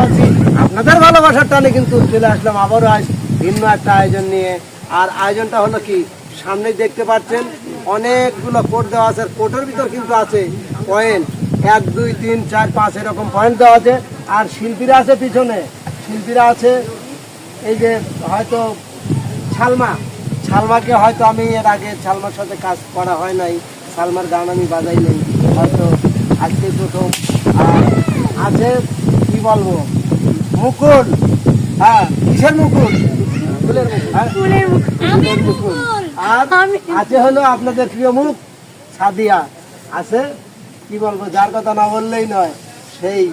পারছি আপনাদের ভালোবাসার টানে কিন্তু চলে আসলাম আবারও আজ ভিন্ন একটা আয়োজন নিয়ে। আর আয়োজনটা হলো কি, সামনে দেখতে পাচ্ছেন অনেকগুলো কোট দেওয়া আছে। কোটের ভিতর কিন্তু আছে পয়েন্ট 1 2 3 4 5 এরকম পয়েন্ট দেওয়া আছে। আর শিল্পীরা আছে পিছনে, শিল্পীরা আছে এই যে হয়তো ছালমাকে হয়তো আমি এর আগে ছালমার সাথে কাজ করা হয় নাই, ছালমার গান আমি বাজাই নেই, হয়তো আজকে প্রথম। আর আছে কি বলবো, মুকুল, হ্যাঁ কিসের মুকুল, ফুলের মুকুল, হ্যাঁ ফুলের মুকুল। আর আছে হলো আপনাদের প্রিয় মুখ সাদিয়া, আছে কি বলবো, যার কথা না বললেই নয়, সেই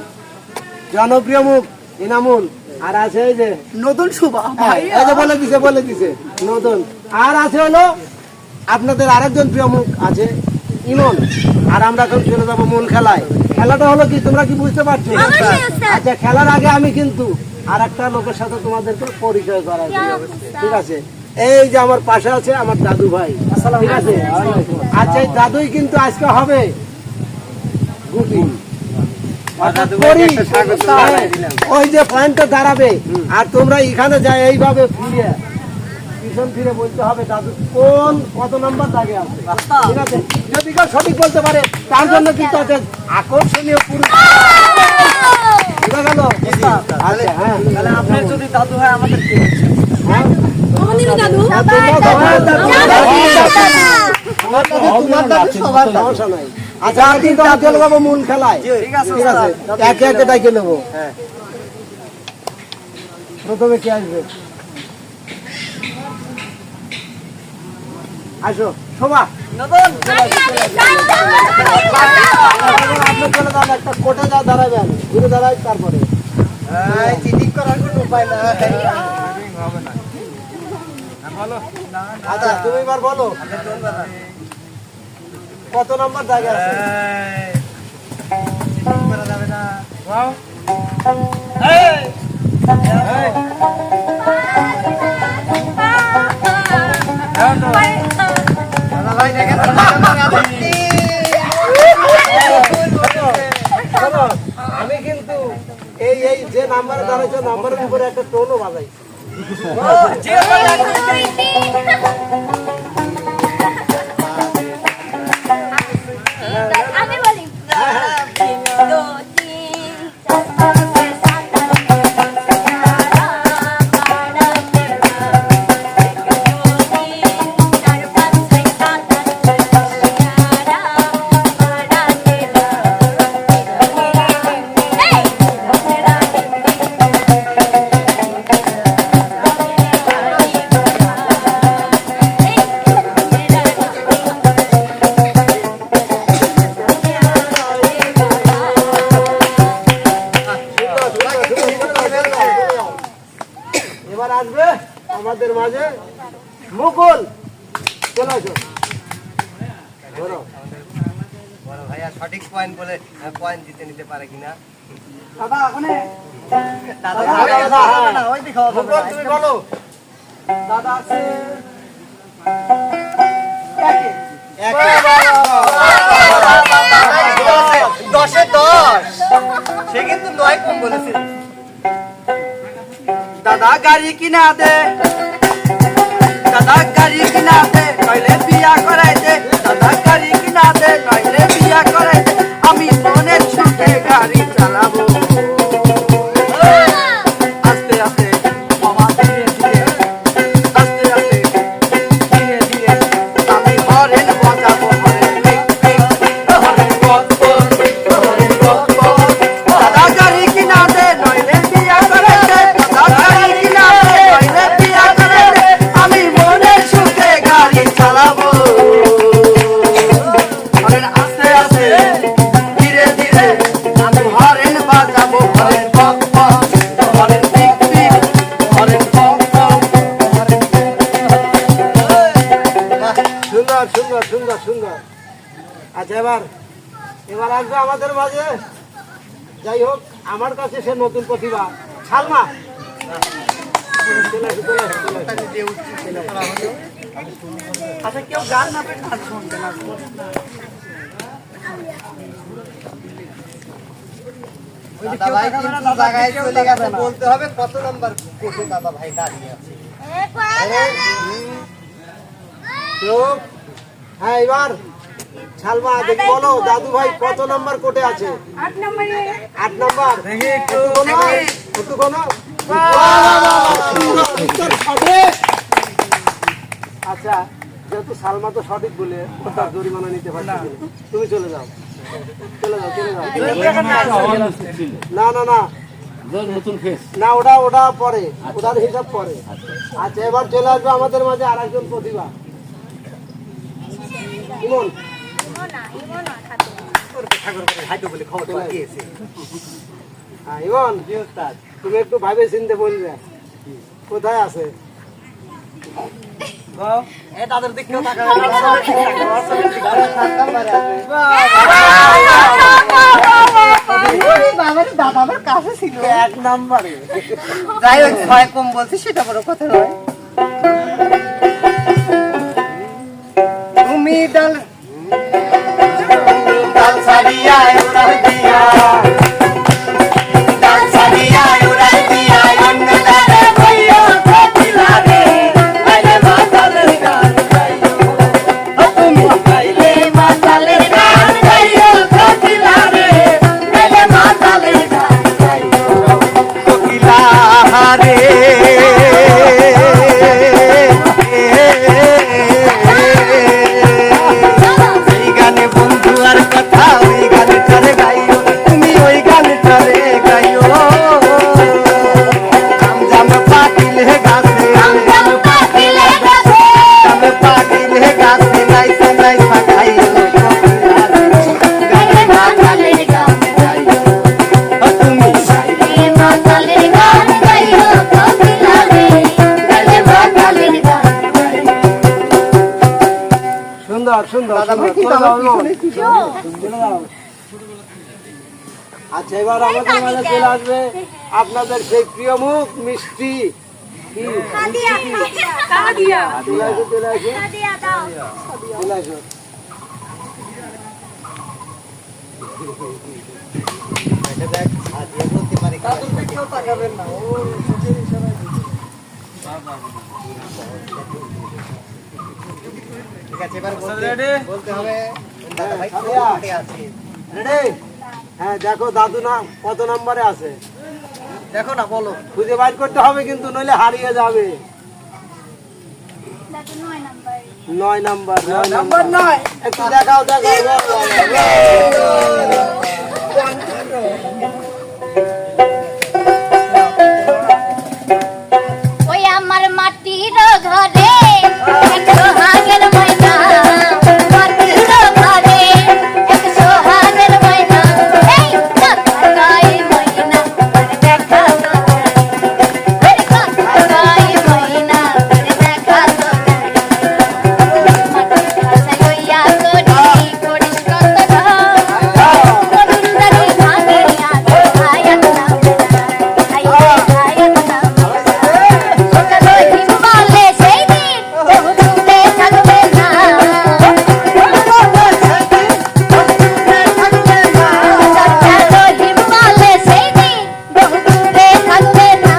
জনপ্রিয় মুখ ইনামুল। আর আছে এই যে নতুন শুভা এই যে বলে দিছে নতুন। আর আছে হলো আপনাদের আরেকজন প্রিয় মুখ আছে ইমন। আর আমরা এখন চলে যাবো মূল খেলায়। খেলাটা হলো কি, তোমরা কি বুঝতে পারছো? আচ্ছা, খেলার আগে আমি কিন্তু আর একটা লোকের সাথে তোমাদেরকে পরিচয় করাই দিই, ঠিক আছে? এই যে আমার পাশে আছে আমার দাদু ভাই, ঠিক আছে? আচ্ছা, এই দাদুই কিন্তু আজকে হবে গুটি, ওই যে পয়েন্টটা দাঁড়াবে। আর তোমরা এখানে যাই এইভাবে ফিরে পিছন ফিরে বলতে হবে দাদু কোন কত নাম্বার দাগে আছে, ঠিক আছে? যদি কেউ সঠিক বলতে পারে তার জন্য কিন্তু আছে আকর্ষণীয় পুরস্কার। বুঝা গেল? আচ্ছা, হ্যাঁ, তাহলে আপনার যদি দাদু হয় আমাদের কি হচ্ছে? সমস্যা নাই। আচ্ছা, কিন্তু চলে যাবো মূল খেলায়, ঠিক আছে? একে একে ডাকে নেবো। প্রথমে কে আসবে? আসো শোভা, আপনি চলে যান, একটা কোটে যা দাঁড়াবেন, ঘুরে দাঁড়াই, তারপরে চিটিং করার কোনো উপায় না। আচ্ছা, তুমি এবার বলো কত নম্বর জায়গা আছে? আমি কিন্তু এই যে নাম্বারে দাঁড়াইছো নাম্বারের উপরে একটা টোনও বাজাই। আমি বলি এবার আসবে আমাদের মাঝে মুকুল, চলে আসো। বড় ভাইয়া সঠিক পয়েন্ট বলে পয়েন্ট দিতে নিতে পারে কিনা? দাদা ওখানে ওই দেখো, তুমি বলো। দাদা আছে দশে 10, সে কিন্তু 9 কম বলেছে। দাদা গাড়ি কিনা দে, দাদা গাড়ি কিনা দে, নইলে বিয়া করাই দে, দাদা গাড়ি কিনা দে, নইলে বিয়া করাই দে, আমি মনের সুখে গাড়ি চালাবো। আস্তে আস্তে মামা ধীরে ধীরে, আস্তে আস্তে ধীরে ধীরে, আমি হরেন বাজাবো, হরেন হরেন বক বক, হরেন বক বক। দাদা গাড়ি কিনা দে, নইলে বিয়া করাই দে, দাদা গাড়ি কিনা দে, নইলে বিয়া করাই দে, আমি মনের সুখে গাড়ি চালাবো। হরেন আস্তে আস্তে ধীরে ধীরে, আমি হরেন বাজাবো, হরেন বক বক, হরেন পিক পিক, হরেন বক বক, হরেন। সুন্দর সুন্দর সুন্দর সুন্দর। আচ্ছা, এবার আসবে আমাদের মাঝে, যাই হোক আমার কাছে সে নতুন প্রতিভা ছালমা। চলে আসো, চলে আসো, চলে আসো। আচ্ছা, কেউ গান না পেয়ে নাচ শুনবে না। দাদা ভাই কিন্তু জায়গায় চলে গেছে, বলতে হবে কত নাম্বার কোর্টে দাদা ভাই দাঁড়িয়ে আছে। চুপ। হ্যাঁ এবার সালমা দেখি বলো দাদু ভাই কত নাম্বার কোটে আছে? 8 নাম্বার। একটু গোনো, একটু গোনো। উত্তর সঠিক। আচ্ছা যেহেতু সালমা তো সঠিক বলে তার জরিমানা নিতে পারছি না। তুমি চলে যাও, চলে যাও, চলে যাও। না না না নতুন ফেস। না, ওটা ওটা পরে, ওটার হিসাব পরে। আচ্ছা এবার চলে আসবে আমাদের মাঝে আরেকজন প্রতিভা, ইমন। হাইটো বলে খবর তো দিয়েছে। হ্যাঁ ইমন, তুমি একটু ভাবে চিনতে বলবে কোথায় আছে। তাদের দিকেও তাকাবে। এক নাম্বারে। যাই হোক, 6 কম বলছি সেটা বড় কথা নয়। তুমি ডাল ডাল ছাড়িয়া উড়াল দিয়া, ডাল ছাড়িয়া উড়াল দিয়া, অন্য ডালে বইয়া থাকিলা রে, আইলে মাতালের গান গাইও। তুমি আইলে মাতালের গান গাইও, থাকিলা রে, আইলে মাতালের গান গাইও। কোকিলা রে এই গানে বন্ধু আর কথা, ওই গানে চলে গাইও, তুমি ওই গানে চলে গাইও। জাম পাকিলে গাছে, জাম পাকিলে গাছে, নাইসা নাইসা গাইও, গানে মাতালের গান গাইও। তুমি সুন্দর সুন্দর সুন্দর। চলে যাও, ইমন। চলে যাও। আচ্ছা এবার আমাদের মাঝে চলে আসবে আপনাদের সেই প্রিয় মুখ মিষ্টি। কি? চলে আসো, চলে আসো, চলে আসো। বলতে পারি ঠিক আছে, এবার বলতে হবে দাদা ভাই কোথায় আছে। রেডি? হ্যাঁ দেখো দাদু না কত নম্বরে আছে দেখো না, বলো। খুঁজে বাইর করতে হবে কিন্তু নইলে হারিয়ে যাবে। 9 নাম্বার। 9 নাম্বার নয়, একটু দেখাও, দেখাও। ওই আমার মাটির ঘরে এক সোহাগের ময়না, মাটির ঘরে এক সোহাগের ময়না, এই কাকাই ময়না দেখা তো এই কাকাই ময়না দেখা তো মাটির ঘরে লইয়া করিস কত গোবিন্দারি ভাঙিয়া আয়াত না আয়াত না হিমালয় সেই দিন বহু দূরে থাকবে না, হিমালয় সেই দিন বহু দূরে থাকবে না,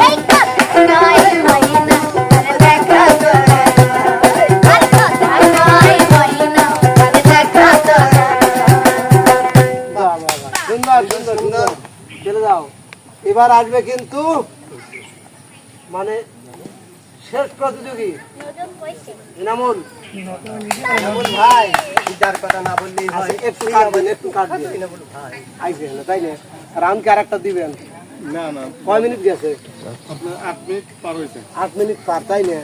এই কাকাই ময়না দেখা তো আর কাকাই ময়না দেখা তো। সুন্দর সুন্দর সুন্দর। চলে যাও। এবার আসবে কিন্তু মানে শেষ প্রতিযোগী ইনামুল। ইনামুল ভাই যার কথা না বললেই হয়। একটু কাটবেন, একটু কাটবেন। ভাই আইসে না তাই না? রাউন্ড কি আরেকটা দিবেন? না না, কয় মিনিট গেছে? আপনার 8 মিনিট পার হয়েছে। 8 মিনিট পার, তাই না?